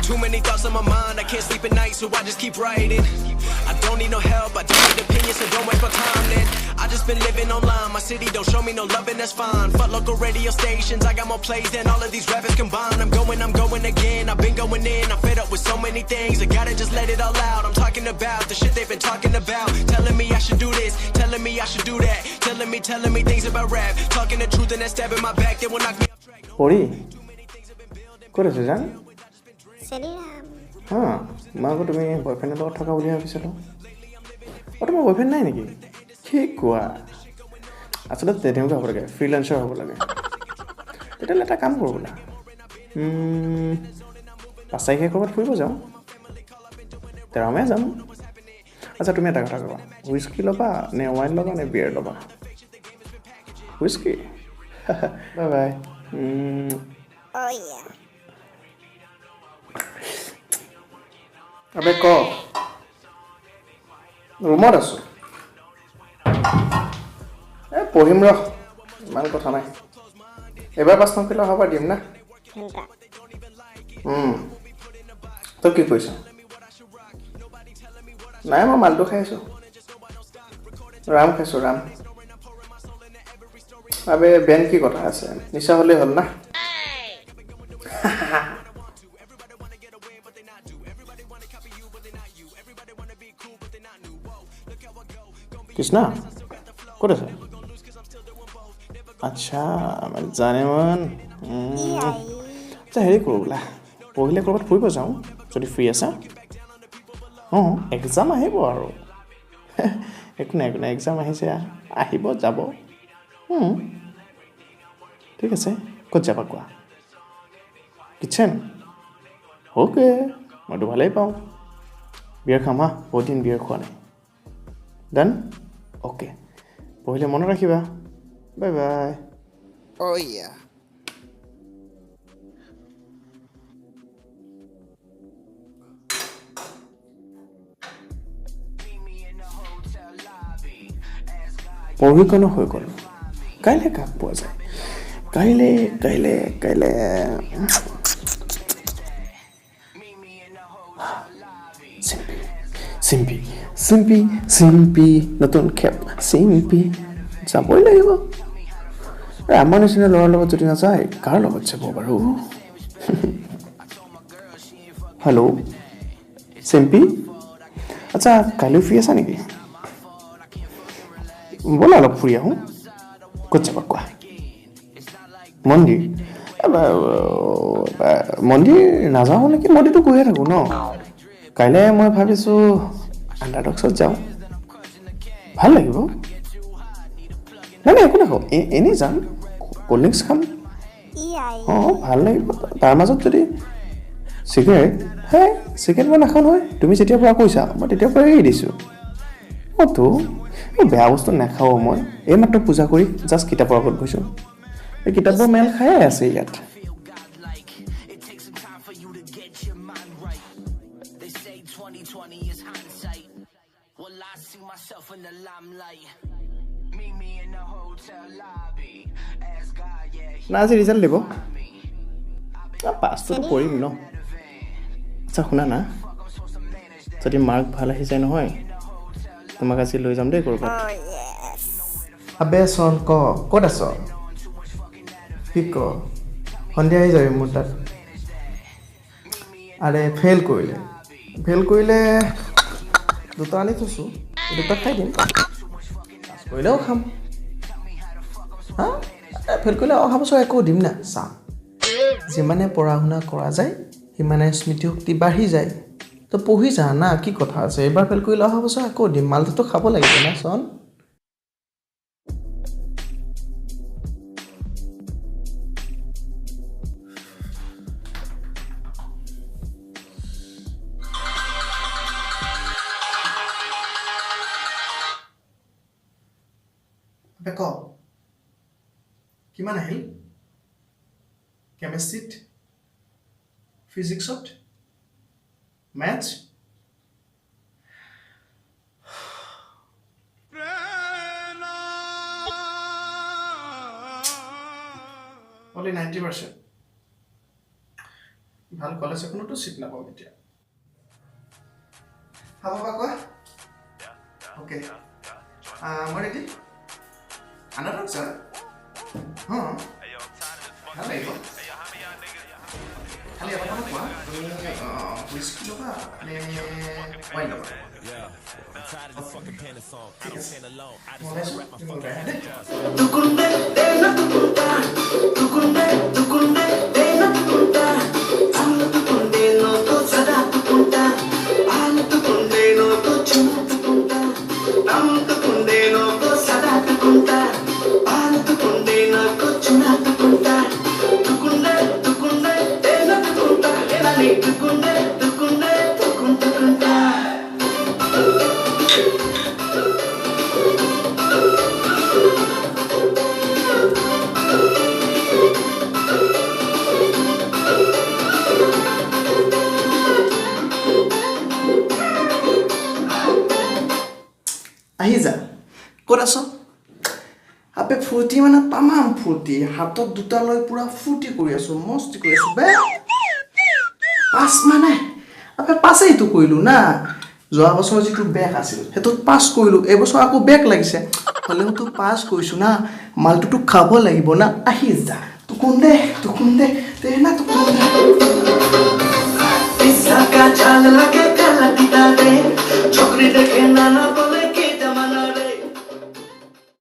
Too many thoughts on my mind, I can't sleep at night, so I just keep writing. I don't need no help, I don't need opinions, so don't waste my time then. I just been living online, my city don't show me no love and that's fine. Fuck local radio stations, I got more plays than all of these rappers combined. I'm going again, I've been going in, I'm fed up with so many things. I gotta just let it all out, I'm talking about the shit they've been talking about. Telling me I should do this, telling me I should do that. Telling me things about rap. Talking the truth and that stab in my back, they will knock me off track. Ori, ক'ত আছে জান? হা, মই আকৌ তুমি বয়ফ্ৰেণ্ডৰ লগত থকা বুলি ভাবিছিলোঁ। তোমাৰ বয়ফ্ৰেণ্ড নাই নেকি? কি কোৱা? আচলতে তেনেকুৱা হ'ব লাগে, ফ্ৰীলান্সাৰ হ'ব লাগে। তেতিয়াহ'লে এটা কাম কৰোঁ বোলা, 5 তাৰিখে ক'ৰবাত ফুৰিব যাওঁ, 13 মে যাম। আচ্ছা, তুমি এটা কথা ক'বা, হুইস্কি ল'বা নে ৱাইন ল'বা নে বিয়াৰ ল'বা? হুইস্কি? Bye bye. আবে ক, ৰুমত আছোঁ। পঢ়িম ৰ, ইমান কথা নাই। এবাৰ 5 নম্বৰ অহাবাৰ দিম না। তই কি কৰিছ? নাই, মই মালটো খাই আছোঁ। ৰাম খাইছোঁ, ৰাম। আবে বেন কি কথা আছে, নিচা হ'লেই হ'ল না। কৃষ্ণা ক'ত আছে? আচ্ছা, জানে মন। আচ্ছা, হেৰি কৰোঁ বোলা, পঢ়িলে ক'ৰবাত ফুৰিব যাওঁ যদি ফ্ৰী আছা। এক্সাম আহিব আৰু একো নাই, এক্সাম আহিছে, আহিব যাব। ঠিক আছে, ক'ত যাবা কোৱা? কিটচেন? অ'কে, মইতো ভালেই পাওঁ। বিয়াৰ খাম হা, বহুত দিন বিয়াৰ খোৱা নাই। ডান? অ'কে, পঢ়িলে মনত ৰাখিবা। Bye bye. পঢ়িকনো হৈ গ'ল, কাইলৈ কাক পোৱা যায়? কাইলৈ চিম্পি নতুন খেপ চিম্পি যাবই লাগিব। আমাৰ নিচিনা ল'ৰাৰ লগত যদি নাযায়, কাৰ লগত যাব বাৰু? হেল্ল' চিম্পি, আচ্ছা কাইলৈ ফ্ৰী আছা নেকি? ব'লা অলপ ফুৰি আহোঁ। ক'ত যাবা কোৱা? মন্দিৰ নাযাওঁ নেকি, মন্দিৰটো গৈয়ে থাকোঁ ন। কাইলৈ মই ভাবিছোঁ আণ্ডাৰডগছত যাওঁ, ভাল লাগিব। নাই একো নাখাওঁ, এনেই যাম, ক'ল্ড ড্ৰিংকছ খাম। ভাল লাগিব। তাৰ মাজত যদি চিগাৰেট মই নাখাওঁ নহয়। তুমি যেতিয়াৰ পৰা কৈছা মই তেতিয়াৰ পৰা এৰি দিছোঁ। বেয়া বস্তু নাখাওঁ মই। এইমাত্ৰ পূজা কৰি জাষ্ট কিতাপৰ আগত বহিছোঁ, এই কিতাপৰ মেল খায়ে আছে ইয়াত। না আজি ৰিজাল্ট দিব, পাছটোতো কৰিম ন। আচ্ছা শুনা না, যদি মাৰ্ক ভাল আহি যায় নহয়, তোমাক আজি লৈ যাম দেই ক'ৰবাত। আবে চোন ক'ত আছ? কি সন্ধিয়া আহি যাবি মোৰ তাত। আৰে ফেইল কৰিলে 2টা আনি থৈছোঁ, 2টা খাই দিম, পাছ কৰিলেও খাম। হা, ফেইল কৰিলে অহা বছৰ একো দিম না। চা, যিমানে পঢ়া শুনা কৰা যায় সিমানে স্মৃতিশক্তি বাঢ়ি যায়। তো পঢ়ি যা না, কি কথা আছে। এইবাৰ ফেইল কৰিলে অহা বছৰ আকৌ দিম, মালটোতো খাব লাগিব না চোন। কিমান আহিল কেমেষ্ট্ৰিত, ফিজিক্সত, মেথছ? only 90%। ভাল কলেজ এখনতো চিট নাপাম এতিয়া হা বাবা কোৱা ওকে মই ৰেডি আনাৰক স্যাৰ হ্যাঁ ভাল লাগিব খালি এটা কথা কোৱা তুমি হুইস্কি ল'বা নে ৱাইন ল'বা ঠিক আছে মই আছোঁ তুমি ওলাই আহা দেই tukunde tena tukunta alu tukunde no to sada tukunta alu tukunde no to chuma tukunta am tukunde no to sada tukunta alu tukunde no to chuma tukunta tukunde tena tukunta ena ni tukunde tukunta আহি যা ক'ত আছ আপে ফূৰ্তি মানে তামাম ফূৰ্তি হাতত দুটা লৈ পুৰা ফূৰ্তি কৰি আছো মস্তি কৰি আছো বে পাছ মানে আপে পাছেইতো কৰিলোঁ না যোৱা বছৰ যিটো বেক আছিল সেইটোত পাছ কৰিলোঁ এইবছৰ আকৌ বেক লাগিছে হ'লেওতো পাছ কৰিছোঁ না মালটোতো খাব লাগিব না আহি যা তুকুন্দে তেনা তুকুন্দে Isaka chala ke kala kita de